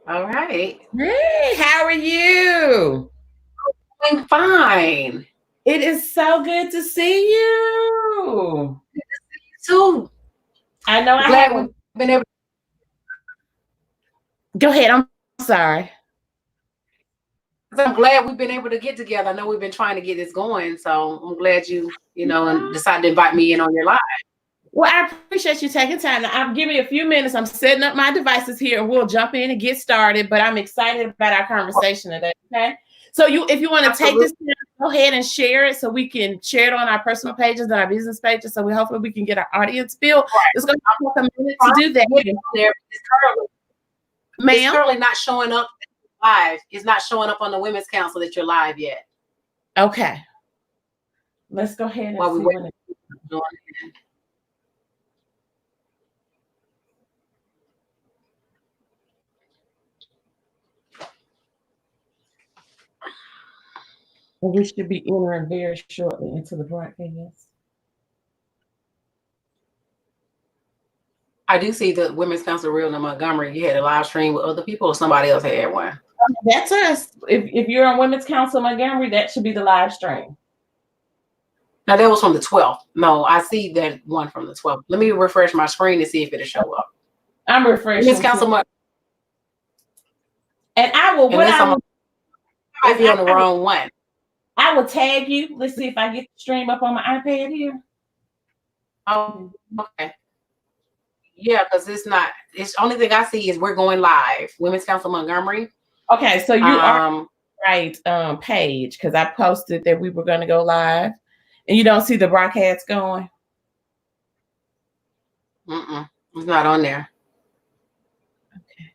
All right. Hey, how are you? Doing fine. It is so good to see you. So I know I glad we've haven't. been able. Go ahead. I'm sorry. I'm glad we've been able to get together. I know we've been trying to get this going, so I'm glad and decided to invite me in on your live. Well, I appreciate you taking time. Now, give me a few minutes. I'm setting up my devices here, and we'll jump in and get started. But I'm excited about our conversation today. Okay. So, if you want to take Absolutely. this, time, go ahead and share it, so we can share it on our personal pages and our business pages. So, hopefully we can get our audience built. Right. It's going to take a minute to I'm do that, trying to get on there. It's ma'am. currently not showing up live. It's not showing up on the Women's Council that you're live yet. Okay. Let's go ahead and While we see wait. when it. We should be entering very shortly into the broadcast. I do see the Women's Council Real in Montgomery. You had a live stream with other people, or somebody else had one. That's us. If you're on Women's Council Montgomery, that should be the live stream. Now that was from the 12th. No, I see that one from the 12th. Let me refresh my screen to see if it'll show up. I'm Women's refreshing too. Council, And I will. What unless I I'm will might is be on the wrong one. I will tag you. Let's see if I get the stream up on my iPad here. Oh, okay. Yeah, because it's not. It's only thing I see is we're going live. Women's Council Montgomery. Okay, so you are Um, right page, because I posted that we were going to go live, and you don't see the broadcast going. it's not on there. Okay.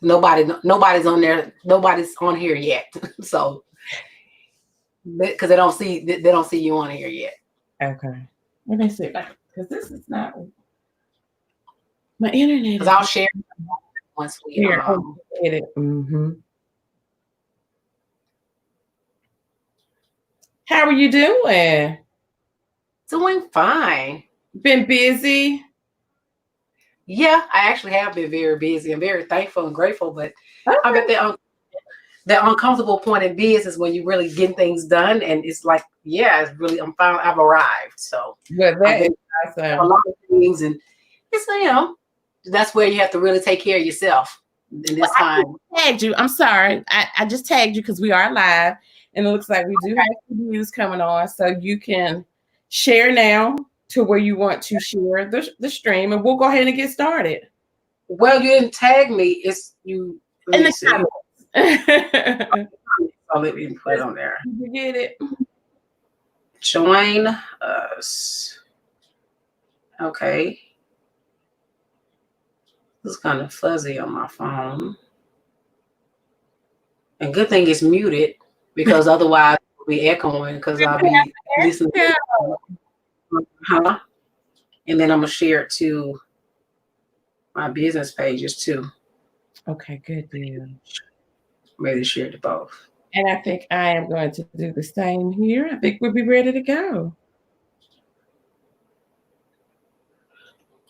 Nobody's on there. Nobody's on here yet. So, because they don't see you on here yet. Okay. Let me see, because this is not my internet. Because I'll share once we Here. Mm-hmm. How are you doing? doing fine. Been busy? Yeah, I actually have been very busy. I'm very thankful and grateful, but I bet Okay. the uncomfortable point in business is when you really get things done, and it's like, yeah, it's really I've arrived. So But I've that is been a awesome. lot of things, and it's that's where you have to really take care of yourself in Well, this I time. just tagged you. I'm sorry. I just tagged you because we are live, and it looks like we do have some news coming on. So you can share now to where you want to share the stream, and we'll go ahead and get started. Well, you didn't tag me. It's you. Let In me the see. comments. I'll let me put it on there. You get it? Join us. Okay. It's kind of fuzzy on my phone. And good thing it's muted, because otherwise it'll be echoing, because I'll be listening. Yeah. Huh? And then I'm gonna share it to my business pages too. Okay, good deal. Maybe share to both. And I think I am going to do the same here. I think we'll be ready to go.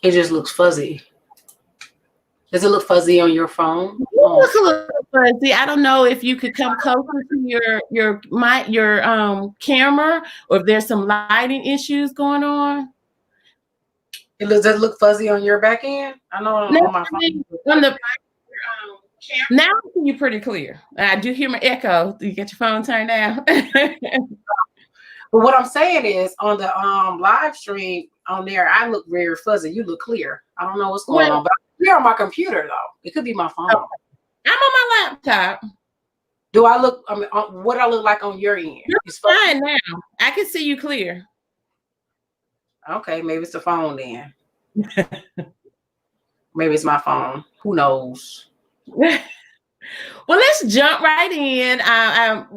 It just looks fuzzy. Does it look fuzzy on your phone? You Oh, look a little fuzzy. I don't know if you could come closer to your camera, or if there's some lighting issues going on. does it look fuzzy on your back end? I know No, on my I phone. mean, on the now I see you pretty clear. I do hear my echo. Do you get your phone turned down? But what I'm saying is, on the live stream on there, I look very fuzzy. You look clear. I don't know what's going Well, on, but I'm here on my computer though. It could be my phone. I'm on my laptop. Do I look? I mean, what I look like on your end? You're It's fine now. I can see you clear. okay. Maybe it's the phone then. Maybe it's my phone. Who knows? Well, let's jump right in.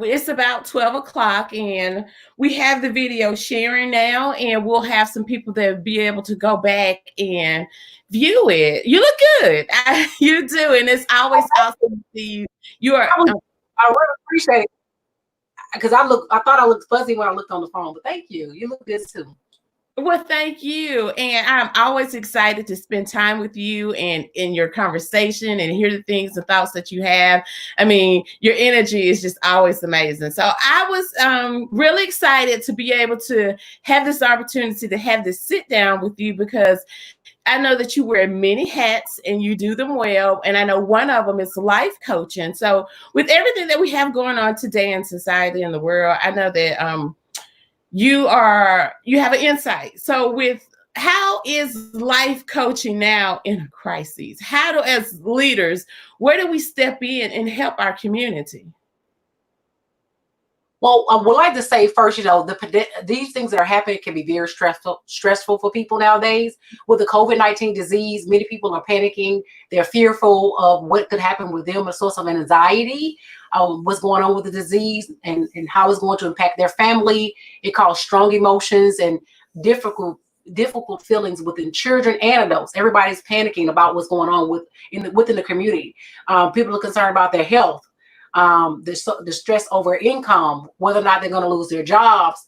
It's about 12 o'clock, and we have the video sharing now, and we'll have some people that will be able to go back and view it. You look good. You do, and it's always awesome to see you. You are. I really appreciate it, because I thought I looked fuzzy when I looked on the phone, but thank you. You look good too. Well, thank you. And I'm always excited to spend time with you and in your conversation and hear the things and thoughts that you have. I mean, your energy is just always amazing. So I was really excited to be able to have this opportunity to have this sit down with you because I know that you wear many hats and you do them well. And I know one of them is life coaching. So with everything that we have going on today in society and the world, I know that you have an insight. So with how is life coaching now in a crisis? How do, as leaders, where do we step in and help our community? Well, I would like to say first, these things that are happening can be very stressful for people nowadays. With the COVID-19 disease, many people are panicking. They're fearful of what could happen with them, a source of anxiety, what's going on with the disease and how it's going to impact their family. It causes strong emotions and difficult feelings within children and adults. Everybody's panicking about what's going on within the community. People are concerned about their health, the stress over income, whether or not they're going to lose their jobs,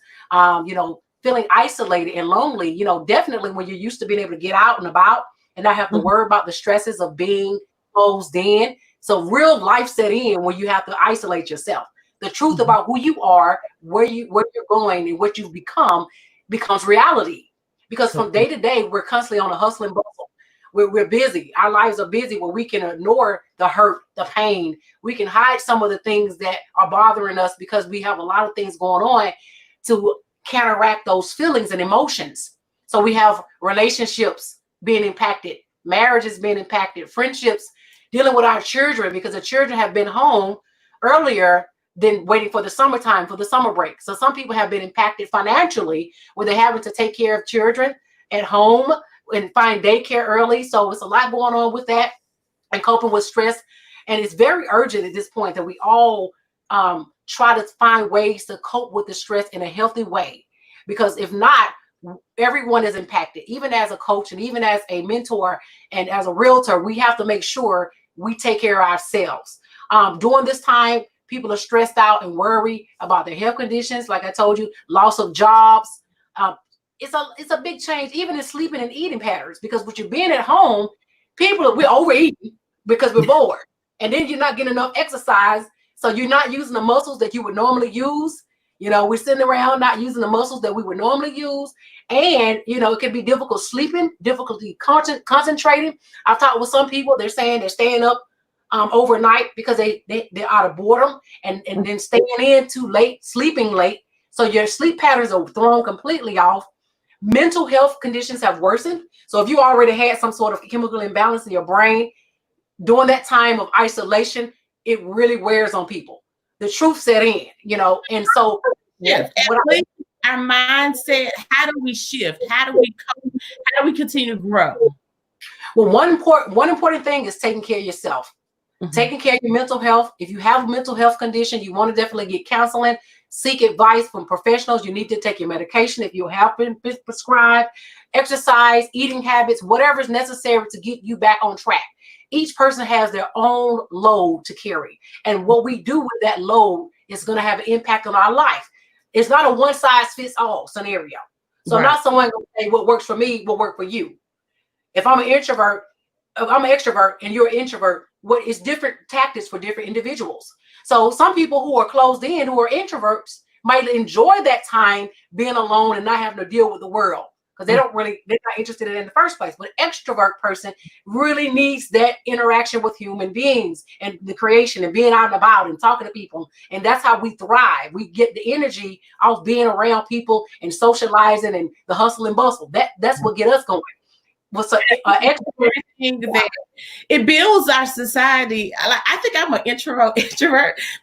feeling isolated and lonely. Definitely when you're used to being able to get out and about and not have to worry about the stresses of being closed in. So real life set in when you have to isolate yourself. The truth about who you are, where you're going, and what you've become becomes reality. Because from day to day, we're constantly on a hustle and bustle. We're busy. Our lives are busy where we can ignore the hurt, the pain. We can hide some of the things that are bothering us because we have a lot of things going on to counteract those feelings and emotions. So we have relationships being impacted, marriages being impacted, friendships, dealing with our children because the children have been home earlier than waiting for the summertime, for the summer break. So some people have been impacted financially where they're having to take care of children at home and find daycare early. So it's a lot going on with that and coping with stress. And it's very urgent at this point that we all try to find ways to cope with the stress in a healthy way. Because if not, everyone is impacted. Even as a coach and even as a mentor and as a realtor, we have to make sure we take care of ourselves. During this time, people are stressed out and worried about their health conditions. Like I told you, loss of jobs. It's a big change, even in sleeping and eating patterns, because with you being at home, we're overeating because we're bored. And then you're not getting enough exercise. So you're not using the muscles that you would normally use. We're sitting around not using the muscles that we would normally use. And, it can be difficult sleeping, difficulty concentrating. I've talked with some people, they're saying they're staying up overnight because they're out of boredom and then staying in too late, sleeping late. So your sleep patterns are thrown completely off. Mental health conditions have worsened. So if you already had some sort of chemical imbalance in your brain during that time of isolation, it really wears on people. The truth set in, and so our mindset, how do we shift? How do we cope? How do we continue to grow? Well, one important thing is taking care of yourself. Taking care of your mental health. If you have a mental health condition, you want to definitely get counseling, seek advice from professionals. You need to take your medication if you have been prescribed, exercise, eating habits, whatever is necessary to get you back on track. Each person has their own load to carry. And what we do with that load is going to have an impact on our life. It's not a one size fits all scenario. So not someone going to say what works for me will work for you. If I'm an extrovert and you're an introvert, what is different tactics for different individuals. So some people who are closed in, who are introverts, might enjoy that time being alone and not having to deal with the world because they're not interested in it in the first place. But an extrovert person really needs that interaction with human beings and the creation and being out and about and talking to people. And that's how we thrive. We get the energy of being around people and socializing and the hustle and bustle. That's what gets us going. It builds our society. I think I'm an introvert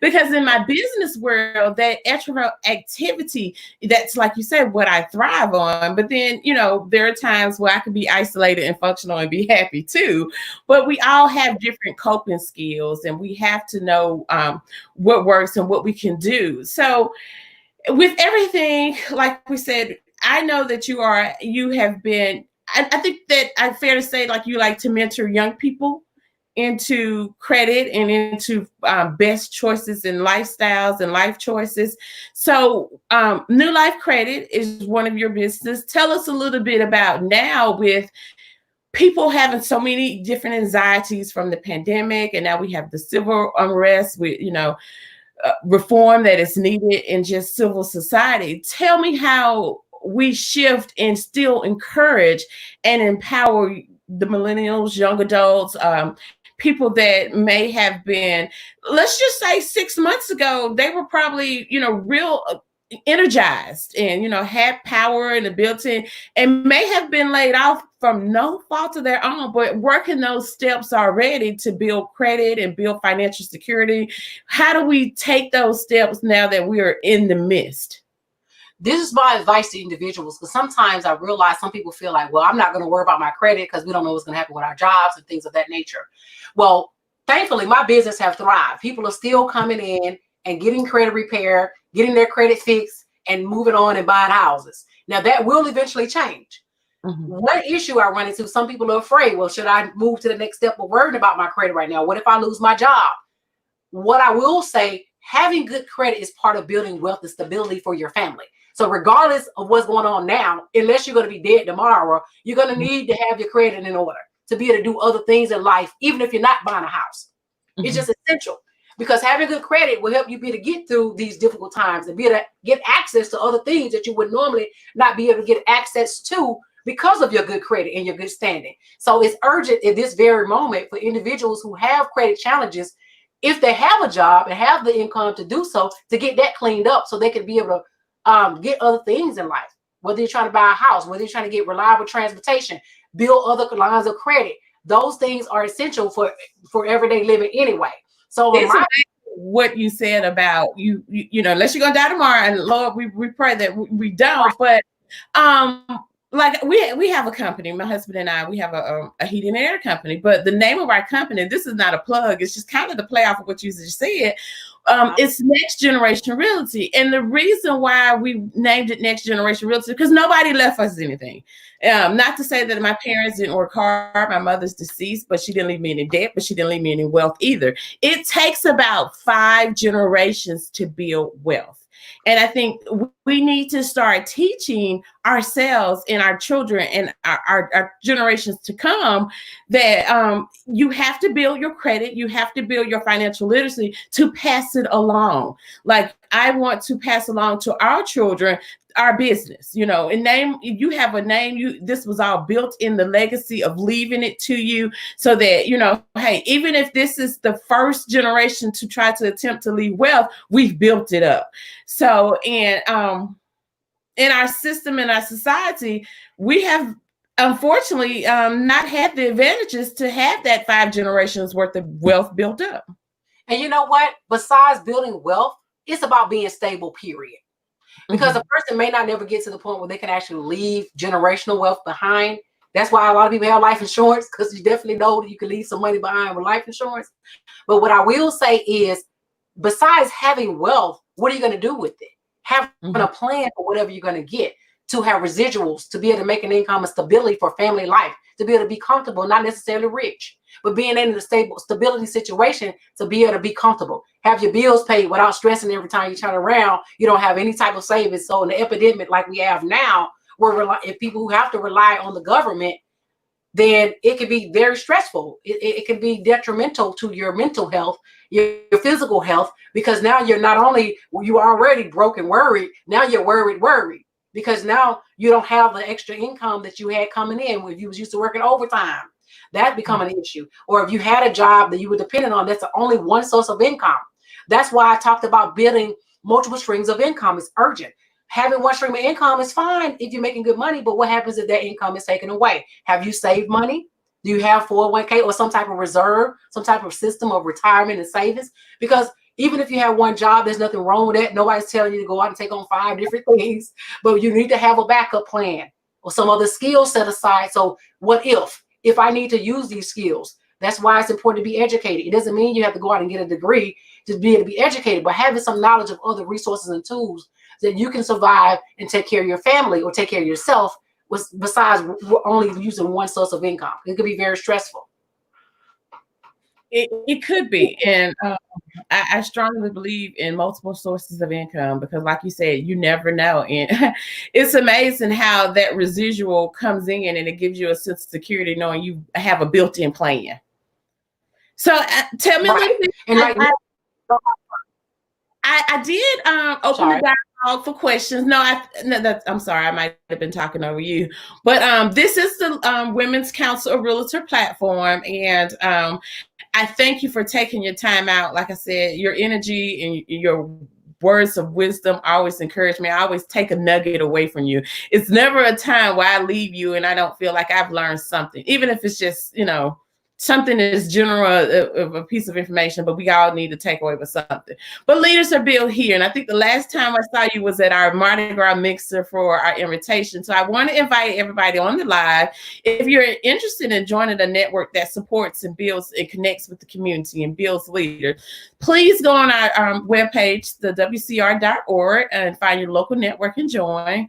because in my business world, that introvert activity, that's like you said, what I thrive on. But then, there are times where I can be isolated and functional and be happy too. But we all have different coping skills and we have to know what works and what we can do. So with everything, like we said, I know that you have been, I think that I'm fair to say, like, you like to mentor young people into credit and into best choices and lifestyles and life choices. So New Life Credit is one of your business. Tell us a little bit about now with people having so many different anxieties from the pandemic, and now we have the civil unrest with, reform that is needed in just civil society. Tell me how we shift and still encourage and empower the millennials, young adults, people that may have been, let's just say 6 months ago, they were probably, real energized and, had power and ability and may have been laid off from no fault of their own, but working those steps already to build credit and build financial security. How do we take those steps now that we are in the midst? This is my advice to individuals, because sometimes I realize some people feel like, well, I'm not going to worry about my credit because we don't know what's going to happen with our jobs and things of that nature. Well, thankfully, my business have thrived. People are still coming in and getting credit repair, getting their credit fixed, and moving on and buying houses. Now, that will eventually change. One issue I run into, some people are afraid, well, should I move to the next step of worrying about my credit right now? What if I lose my job? What I will say, having good credit is part of building wealth and stability for your family. So regardless of what's going on now, unless you're going to be dead tomorrow, you're going to need to have your credit in order to be able to do other things in life, even if you're not buying a house. It's just essential, because having good credit will help you be able to get through these difficult times and be able to get access to other things that you would normally not be able to get access to because of your good credit and your good standing. So it's urgent at this very moment for individuals who have credit challenges, if they have a job and have the income to do so, to get that cleaned up so they can be able to get other things in life. Whether you're trying to buy a house, whether you're trying to get reliable transportation, build other lines of credit, those things are essential for everyday living anyway. So what you said about you unless you're gonna die tomorrow, and Lord, we pray that we don't, but like we have a company, my husband and I, we have a heating and air company, but the name of our company, this is not a plug, it's just kind of the play off of what you just said. It's Next Generation Realty. And the reason why we named it Next Generation Realty, because nobody left us anything. Not to say that my parents didn't work hard. My mother's deceased, but she didn't leave me any debt, but she didn't leave me any wealth either. It takes about 5 generations to build wealth. And I think we need to start teaching ourselves and our children and our generations to come that you have to build your credit, you have to build your financial literacy to pass it along. Like I want to pass along to our children our business, and name, you have a name, this was all built in the legacy of leaving it to you so that, hey, even if this is the first generation to try to attempt to leave wealth, we've built it up. So, and in our system, in our society, we have unfortunately not had the advantages to have that 5 generations worth of wealth built up. And you know what? Besides building wealth, it's about being stable, period. Because a person may not never get to the point where they can actually leave generational wealth behind. That's why a lot of people have life insurance, because you definitely know that you can leave some money behind with life insurance. But what I will say is, besides having wealth, what are you going to do with it? Having a plan for whatever you're going to get, to have residuals, to be able to make an income and stability for family life, to be able to be comfortable, not necessarily rich, but being in a stability situation to be able to be comfortable. Have your bills paid without stressing every time you turn around. You don't have any type of savings. So in the epidemic like we have now, where if people who have to rely on the government, then it can be very stressful. It can be detrimental to your mental health, your physical health, because now you're not only, you already broke and worried, now you're worried. Because now you don't have the extra income that you had coming in if you was used to working overtime. That become an issue. Or if you had a job that you were dependent on, that's the only one source of income. That's why I talked about building multiple streams of income. It's urgent. Having one stream of income is fine if you're making good money, but what happens if that income is taken away? Have you saved money? Do you have 401k or some type of reserve, some type of system of retirement and savings? Because even if you have one job, there's nothing wrong with that. Nobody's telling you to go out and take on 5 different things, but you need to have a backup plan or some other skills set aside. So what if I need to use these skills? That's why it's important to be educated. It doesn't mean you have to go out and get a degree to be able to be educated, but having some knowledge of other resources and tools that you can survive and take care of your family or take care of yourself, besides only using one source of income. It could be very stressful. It could be, and I strongly believe in multiple sources of income because, like you said, you never know, and it's amazing how that residual comes in, and it gives you a sense of security knowing you have a built-in plan. So, tell me a little bit. And like, I did open the dialogue for questions. No, I'm sorry, I might have been talking over you, but this is the Women's Council of Realtor platform, and I thank you for taking your time out. Like I said, your energy and your words of wisdom always encourage me. I always take a nugget away from you. It's never a time where I leave you and I don't feel like I've learned something, even if it's just, something is general of a piece of information, but we all need to take away with something. But leaders are built here. And I think the last time I saw you was at our Mardi Gras mixer for our invitation. So I want to invite everybody on the live. If you're interested in joining a network that supports and builds and connects with the community and builds leaders, please go on our webpage, the WCR.org, and find your local network and join.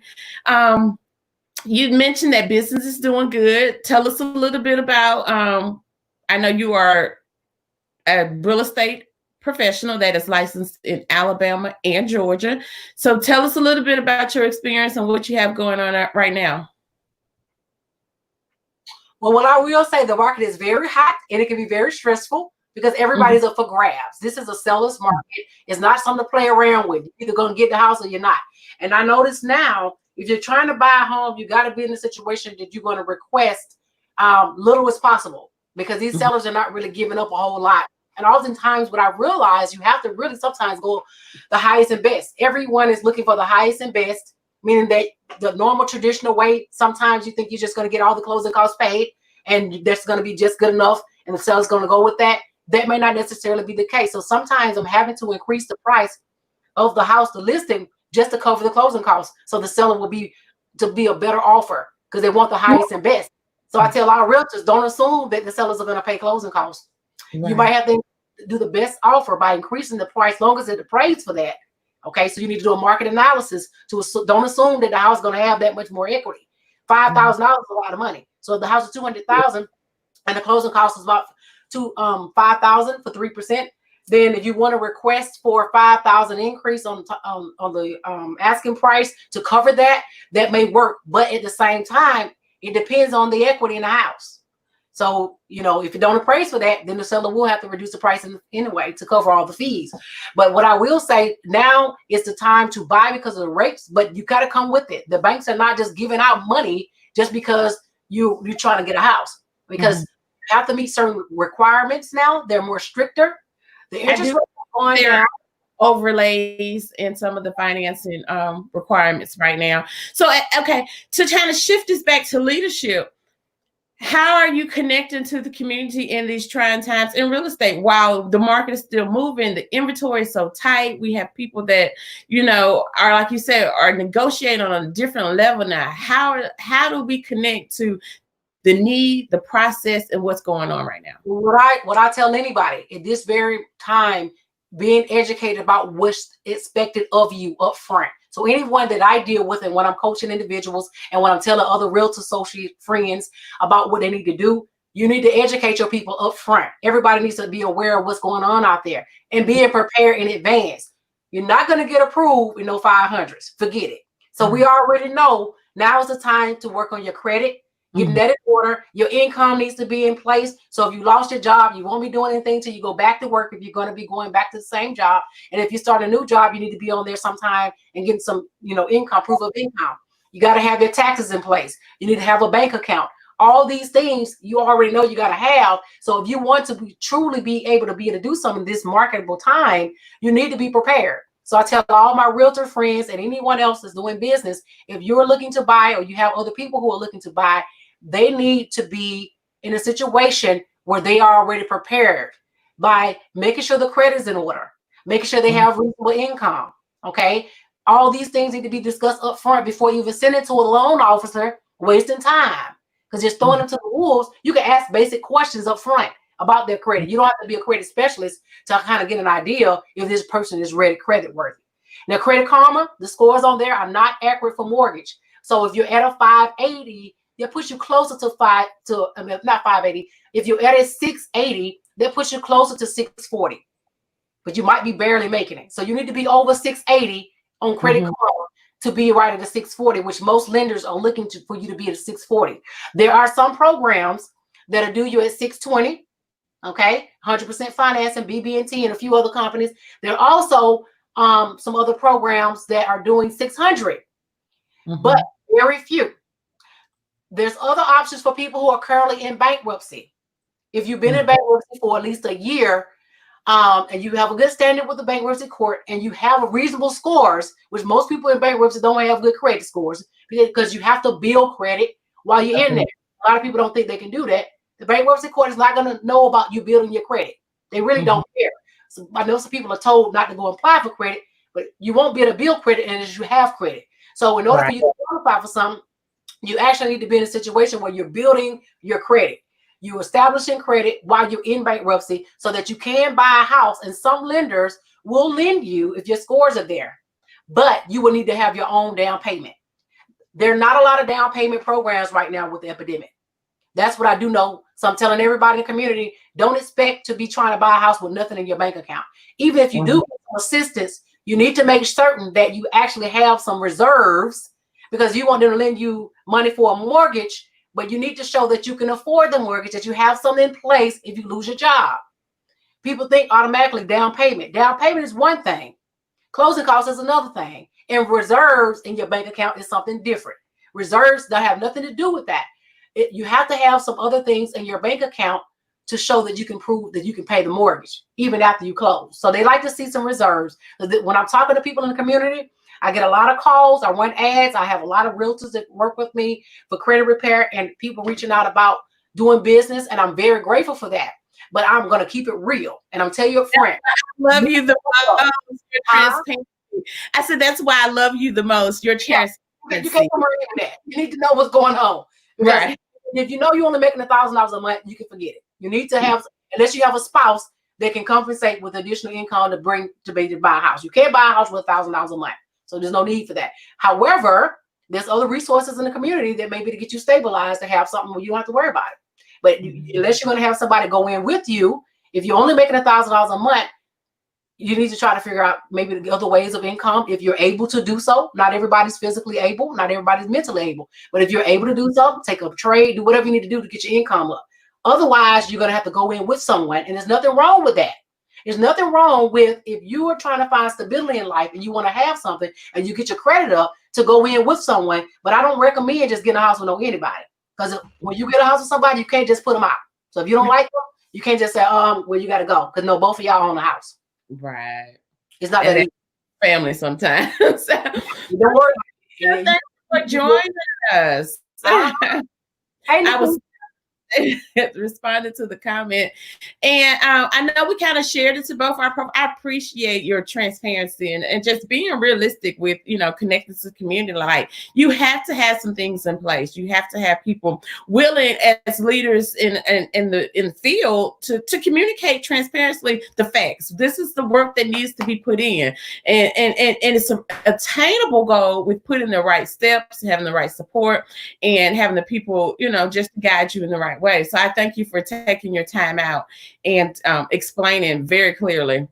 You mentioned that business is doing good. Tell us a little bit about, I know you are a real estate professional that is licensed in Alabama and Georgia. So tell us a little bit about your experience and what you have going on right now. Well, what I will say, the market is very hot and it can be very stressful because everybody's up for grabs. This is a seller's market. It's not something to play around with. You're either going to get the house or you're not. And I notice now, if you're trying to buy a home, you got to be in a situation that you're going to request little as possible, because these sellers are not really giving up a whole lot. And oftentimes what I realize, you have to really sometimes go the highest and best. Everyone is looking for the highest and best, meaning that the normal traditional way, sometimes you think you're just going to get all the closing costs paid and that's going to be just good enough and the seller's going to go with that. That may not necessarily be the case. So sometimes I'm having to increase the price of the house, the listing, just to cover the closing costs. So the seller will be a better offer because they want the highest and best. So I tell our realtors, don't assume that the sellers are going to pay closing costs. Right. You might have to do the best offer by increasing the price, long as it appraised for that. Okay, so you need to do a market analysis don't assume that the house is going to have that much more equity. $5,000 is a lot of money. So if the house is $200,000 and the closing cost is about $5,000 for 3%, then if you want to request for $5,000 increase on the asking price to cover that, that may work. But at the same time, it depends on the equity in the house. So, if you don't appraise for that, then the seller will have to reduce the price anyway to cover all the fees. But what I will say, now is the time to buy because of the rates, but you got to come with it. The banks are not just giving out money just because you're trying to get a house, because you have to meet certain requirements now. They're more stricter. The interest rates are going down. Overlays and some of the financing requirements right now. So, okay, to kind of shift this back to leadership, how are you connecting to the community in these trying times in real estate while the market is still moving? The inventory is so tight. We have people that, are, like you said, are negotiating on a different level now. How do we connect to the need, the process, and what's going on right now? What I tell anybody at this very time, being educated about what's expected of you up front. So anyone that I deal with, and when I'm coaching individuals and when I'm telling other realtor associate friends about what they need to do, you need to educate your people up front. Everybody needs to be aware of what's going on out there and being prepared in advance. You're not going to get approved in no 500s. Forget it. So we already know now is the time to work on your credit. Getting that in order. Your income needs to be in place. So if you lost your job, you won't be doing anything till you go back to work if you're going to be going back to the same job. And if you start a new job, you need to be on there sometime and getting some, income, proof of income. You got to have your taxes in place. You need to have a bank account. All these things you already know you got to have. So if you want to truly be able to do something in this marketable time, you need to be prepared. So I tell all my realtor friends and anyone else that's doing business, if you're looking to buy or you have other people who are looking to buy, they need to be in a situation where they are already prepared by making sure the credit is in order, making sure they have reasonable income. Okay. All these things need to be discussed up front before you even send it to a loan officer, wasting time. Because just throwing them to the wolves, you can ask basic questions up front about their credit. You don't have to be a credit specialist to kind of get an idea if this person is really credit worthy. Now, Credit Karma, the scores on there are not accurate for mortgage. So if you're at a 580, they'll push you closer to not 580. If you're at a 680, that puts you closer to 640, but you might be barely making it. So you need to be over 680 on Credit Karma to be right at the 640, which most lenders are looking for you to be at 640. There are some programs that'll do you at 620. Okay, 100% financing, BB&T, and a few other companies. There are also some other programs that are doing 600, but very few. There's other options for people who are currently in bankruptcy. If you've been in bankruptcy for at least a year, and you have a good standing with the bankruptcy court, and you have reasonable scores, which most people in bankruptcy don't have good credit scores, because you have to build credit while you're in there. A lot of people don't think they can do that. The bankruptcy court is not going to know about you building your credit. They really don't care. So I know some people are told not to go apply for credit, but you won't be able to build credit unless you have credit. So in order for you to qualify for something, you actually need to be in a situation where you're building your credit. You're establishing credit while you're in bankruptcy so that you can buy a house. And some lenders will lend you if your scores are there, but you will need to have your own down payment. There are not a lot of down payment programs right now with the epidemic. That's what I do know. So I'm telling everybody in the community, don't expect to be trying to buy a house with nothing in your bank account. Even if you do get some assistance, you need to make certain that you actually have some reserves, because you want them to lend you money for a mortgage, but you need to show that you can afford the mortgage, that you have something in place if you lose your job. People think automatically down payment. Down payment is one thing. Closing costs is another thing. And reserves in your bank account is something different. Reserves that have nothing to do with that. You have to have some other things in your bank account to show that you can prove that you can pay the mortgage even after you close. So they like to see some reserves. When I'm talking to people in the community, I get a lot of calls. I run ads. I have a lot of realtors that work with me for credit repair and people reaching out about doing business. And I'm very grateful for that. But I'm going to keep it real. And I'm telling you up front. I love you the most. Your transparency. I said, that's why I love you the most. Your transparency. You can't come around with that. You need to know what's going on. Right. If you know you're only making $1,000 a month, you can forget it. You need to have, unless you have a spouse that can compensate with additional income to bring to be to buy a house. You can't buy a house with $1,000 a month. So there's no need for that. However, there's other resources in the community that may be to get you stabilized to have something where you don't have to worry about it. But unless you're going to have somebody go in with you, if you're only making $1,000 a month, you need to try to figure out maybe the other ways of income if you're able to do so. Not everybody's physically able, not everybody's mentally able. But if you're able to do something, take up a trade, do whatever you need to do to get your income up. Otherwise, you're going to have to go in with someone, and there's nothing wrong with that. There's nothing wrong with if you are trying to find stability in life and you want to have something and you get your credit up to go in with someone. But I don't recommend just getting a house with anybody, because when you get a house with somebody, you can't just put them out. So if you don't like them, you can't just say, well, you got to go, because no, both of y'all own the house. Right. It's not that family sometimes. Don't worry. Thanks for joining us. I was responded to the comment, and I know we kind of shared it to both our I appreciate your transparency and just being realistic with, connecting to the community. Like, you have to have some things in place. You have to have people willing as leaders in the field to communicate transparently the facts. This is the work that needs to be put in, and it's an attainable goal with putting the right steps, having the right support, and having the people, just to guide you in the right way. So I thank you for taking your time out and explaining very clearly,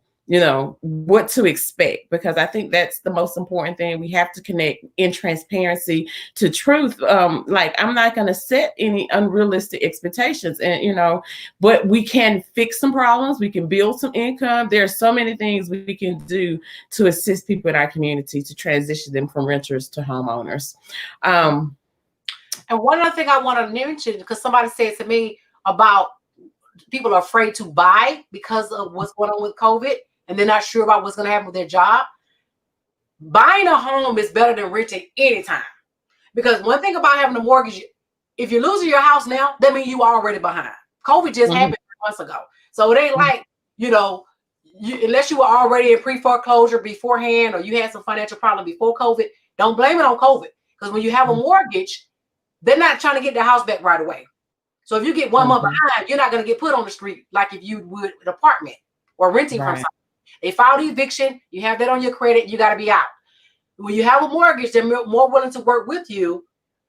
what to expect, because I think that's the most important thing. We have to connect in transparency to truth. Like, I'm not going to set any unrealistic expectations, and but we can fix some problems. We can build some income. There are so many things we can do to assist people in our community to transition them from renters to homeowners. And one other thing I want to mention, because somebody said to me about people are afraid to buy because of what's going on with COVID, and they're not sure about what's going to happen with their job. Buying a home is better than renting anytime. Because one thing about having a mortgage, if you're losing your house now, that means you are already behind. COVID just happened months ago. So it ain't like, unless you were already in pre-foreclosure beforehand, or you had some financial problem before COVID, don't blame it on COVID. Because when you have a mortgage, they're not trying to get their house back right away. So if you get 1 month behind, you're not going to get put on the street like if you would an apartment or renting from somebody. They filed the eviction. You have that on your credit. You got to be out. When you have a mortgage, they're more willing to work with you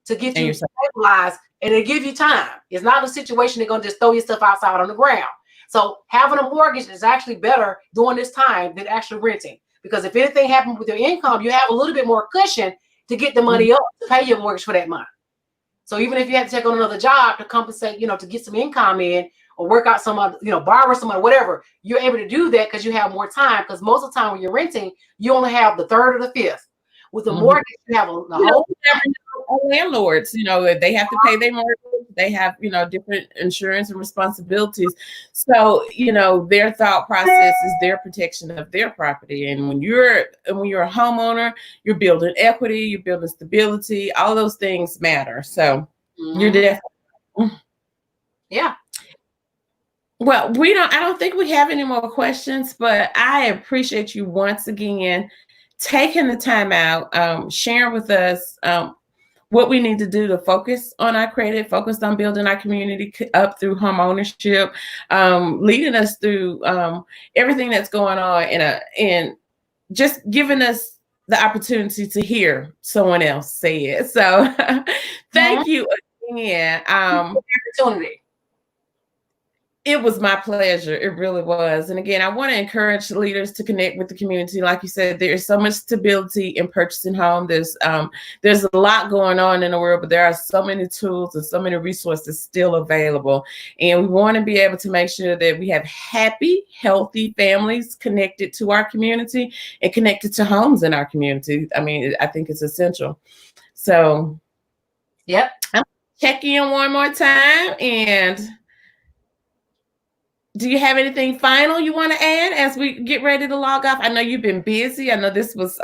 to get you stabilized, and they give you time. It's not a situation they're going to just throw your stuff outside on the ground. So having a mortgage is actually better during this time than actually renting. Because if anything happens with your income, you have a little bit more cushion to get the money up to pay your mortgage for that month. So even if you have to take on another job to compensate, to get some income in or work out some other, borrow some other, whatever, you're able to do that because you have more time. Because most of the time when you're renting, you only have the third or the fifth. With the mortgage, you have the whole. Landlords, they have to pay their mortgage. They have, different insurance and responsibilities. So, their thought process is their protection of their property. And when you're a homeowner, you're building equity, you're building stability. All those things matter. So you're definitely. Yeah. Well, I don't think we have any more questions, but I appreciate you once again taking the time out, sharing with us what we need to do to focus on our credit, focus on building our community up through home ownership, leading us through everything that's going on, and just giving us the opportunity to hear someone else say it. So thank you again. Opportunity. It was my pleasure. It really was. And again, I want to encourage leaders to connect with the community. Like you said, there is so much stability in purchasing home. There's a lot going on in the world, but there are so many tools and so many resources still available. And we want to be able to make sure that we have happy, healthy families connected to our community and connected to homes in our community. I mean, I think it's essential. So, yep. I'll check in one more time. And do you have anything final you want to add as we get ready to log off? I know you've been busy. I know this was,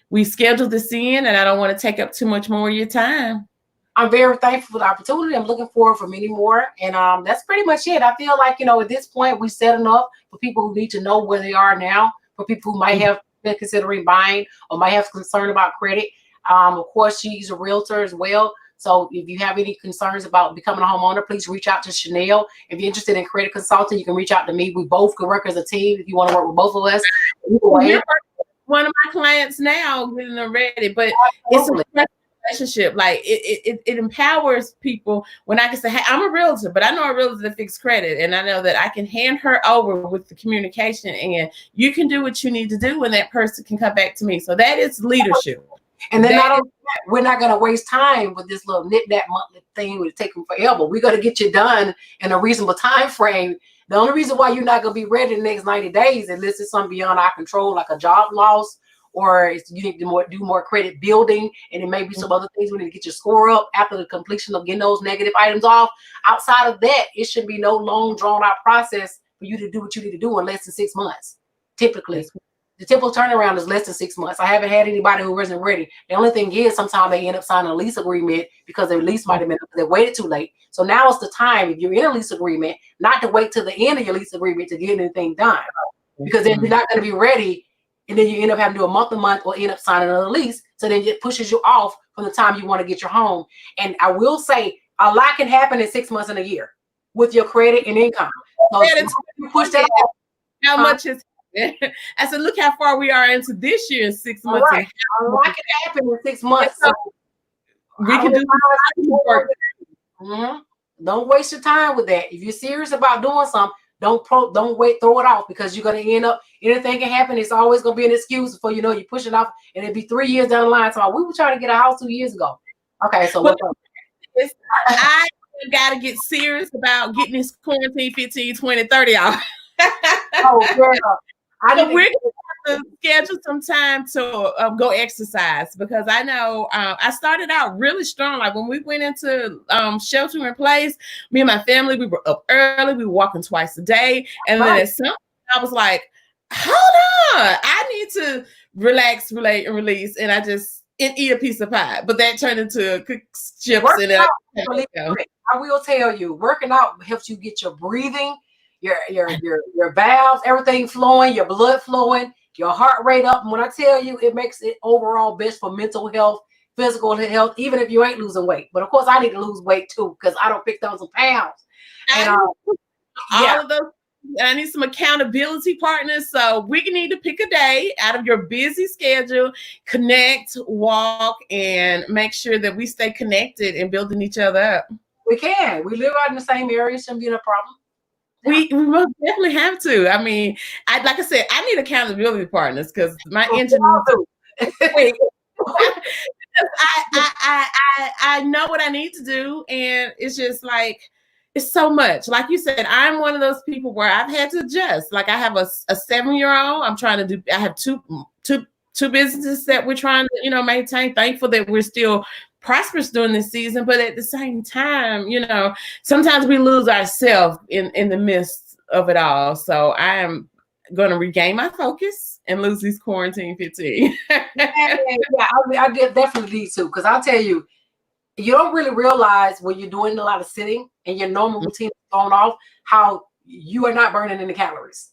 we scheduled this in, and I don't want to take up too much more of your time. I'm very thankful for the opportunity. I'm looking forward for many more. And that's pretty much it. I feel like, at this point, we set enough for people who need to know where they are now, for people who might have been considering buying or might have concern about credit. Of course, she's a realtor as well. So if you have any concerns about becoming a homeowner, please reach out to Shanelle. If you're interested in credit consulting, you can reach out to me. We both can work as a team. If you want to work with both of us, one of my clients now getting them ready, but it's a relationship. Like it empowers people when I can say, hey, I'm a realtor, but I know a realtor that fixes credit, and I know that I can hand her over with the communication, and you can do what you need to do, and that person can come back to me. So that is leadership. And then we're not going to waste time with this little knit-knat monthly thing. It's taking forever. We're going to get you done in a reasonable time frame. The only reason why you're not going to be ready in the next 90 days, unless it's something beyond our control, like a job loss, or you need to do more credit building, and it may be some other things we need to get your score up after the completion of getting those negative items off. Outside of that, it should be no long, drawn-out process for you to do what you need to do in less than 6 months, typically. The typical turnaround is less than 6 months. I haven't had anybody who wasn't ready. The only thing is sometimes they end up signing a lease agreement because their lease might have been, they waited too late. So now is the time, if you're in a lease agreement, not to wait till the end of your lease agreement to get anything done. Because then you're not going to be ready, and then you end up having to do a month or end up signing another lease. So then it pushes you off from the time you want to get your home. And I will say a lot can happen in 6 months and a year with your credit and income. So you push that off. How much is I said, look how far we are into this year in 6 months. Right. A lot can happen in 6 months. So we can do work. Don't waste your time with that. If you're serious about doing something, don't wait, throw it off, because you're going to end up, anything can happen. It's always going to be an excuse before you know you push it off, and it'll be 3 years down the line. So we were trying to get a house 2 years ago. Okay, so what's up? I got to get serious about getting this quarantine 15, 20, 30 off. Oh, girl. So we're going to have to schedule some time to go exercise, because I know I started out really strong. Like when we went into shelter in place, me and my family, we were up early. We were walking twice a day. And then at some point, I was like, hold on, I need to relax, relate, and release. And I just eat a piece of pie. But that turned into chips. I will tell you, working out helps you get your breathing, your valves, everything flowing, your blood flowing, your heart rate up. And when I tell you, it makes it overall best for mental health, physical health, even if you ain't losing weight. But of course, I need to lose weight too, because I don't pick those pounds. And all of those. I need some accountability partners. So we need to pick a day out of your busy schedule, connect, walk, and make sure that we stay connected and building each other up. We can. We live out in the same area. Shouldn't be no problem. We most definitely have to. I mean, like I said, I need accountability partners because my engine is quick. I know what I need to do, and it's just like it's so much. Like you said, I'm one of those people where I've had to adjust. Like I have a 7-year-old. I'm trying to do. I have two businesses that we're trying to maintain. Thankful that we're still prosperous during this season, but at the same time, sometimes we lose ourselves in the midst of it all. So I am going to regain my focus and lose these quarantine 15. I definitely need to, because I'll tell you, you don't really realize when you're doing a lot of sitting and your normal routine is thrown off, how you are not burning any calories.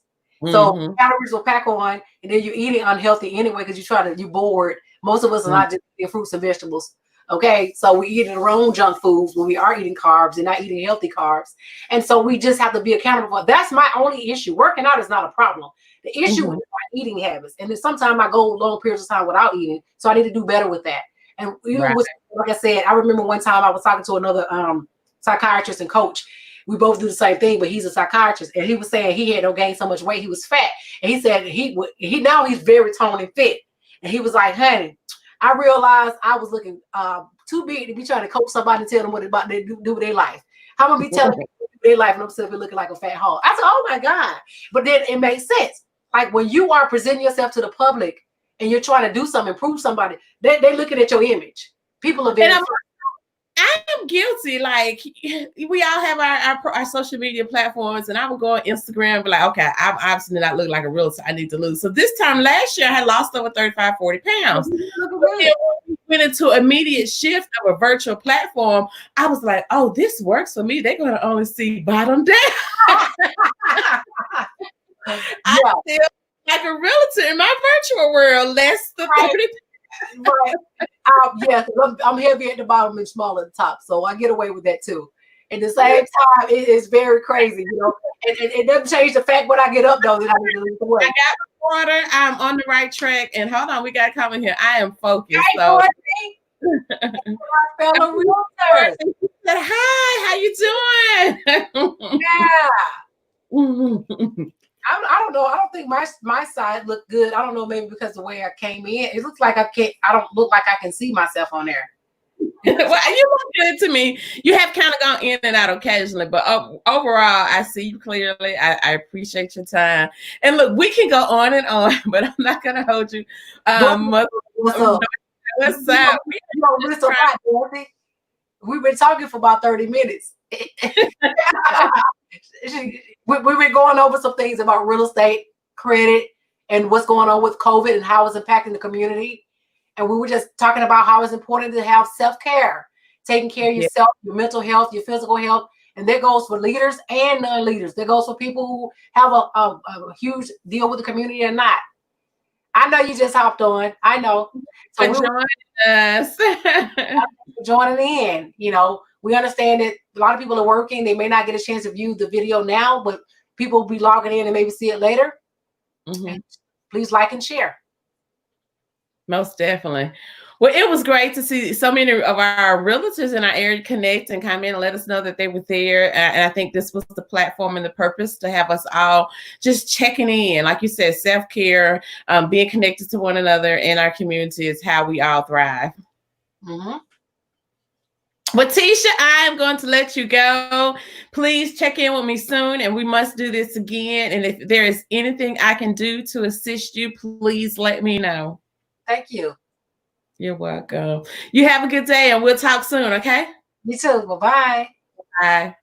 So calories will pack on, and then you're eating unhealthy anyway because you're bored. Most of us are not just eating fruits and vegetables. Okay, so we're eating our own junk foods when we are eating carbs and not eating healthy carbs. And so we just have to be accountable for. That's my only issue. Working out is not a problem. The issue is my eating habits. And then sometimes I go long periods of time without eating. So I need to do better with that. And like I said, I remember one time I was talking to another psychiatrist and coach. We both do the same thing, but he's a psychiatrist, and he was saying he had gained so much weight, he was fat, and he said now he's very toned and fit, and he was like, honey, I realized I was looking too big to be trying to coach somebody and tell them what about they do with their life. How am I gonna be telling people their life and I'm still looking like a fat hog? I said, oh my God. But then it makes sense. Like when you are presenting yourself to the public and you're trying to do something, improve somebody, they looking at your image. People are very I am guilty. Like we all have our social media platforms, and I would go on Instagram and be like, okay, I'm obviously not look like a realtor. I need to lose. So this time last year, I had lost over 35, 40 pounds. We went into immediate shift of a virtual platform. I was like, oh, this works for me. They're going to only see bottom down. I feel like a realtor in my virtual world, less than 30 right. Yes, I'm heavy at the bottom and small at the top, so I get away with that too. At the same time, it is very crazy, it doesn't change the fact when I get up though that I need to lose the weight. I got the water. I'm on the right track, and hold on, we got to come in here. I am focused. Our fellow realtors. Hi, how you doing? Yeah. I don't know. I don't think my side looked good. I don't know, maybe because the way I came in, it looks like I don't look like I can see myself on there. Well, you look good to me. You have kind of gone in and out occasionally, but overall, I see you clearly. I appreciate your time. And look, we can go on and on, but I'm not going to hold you. What's up? We've been talking for about 30 minutes. We've been going over some things about real estate, credit, and what's going on with COVID and how it's impacting the community. And we were just talking about how it's important to have self-care, taking care of yourself, your mental health, your physical health. And that goes for leaders and non-leaders. That goes for people who have a huge deal with the community or not. I know you just hopped on. I know. So joining us. Joining in, we understand that a lot of people are working. They may not get a chance to view the video now, but people will be logging in and maybe see it later. Please like and share. Most definitely. Well, it was great to see so many of our realtors in our area connect and come in and let us know that they were there. And I think this was the platform and the purpose to have us all just checking in. Like you said, self-care, being connected to one another in our community is how we all thrive. Well, Tesha, I am going to let you go. Please check in with me soon, and we must do this again. And if there is anything I can do to assist you, please let me know. Thank you. You're welcome. You have a good day, and we'll talk soon, okay? You too. Bye-bye. Bye.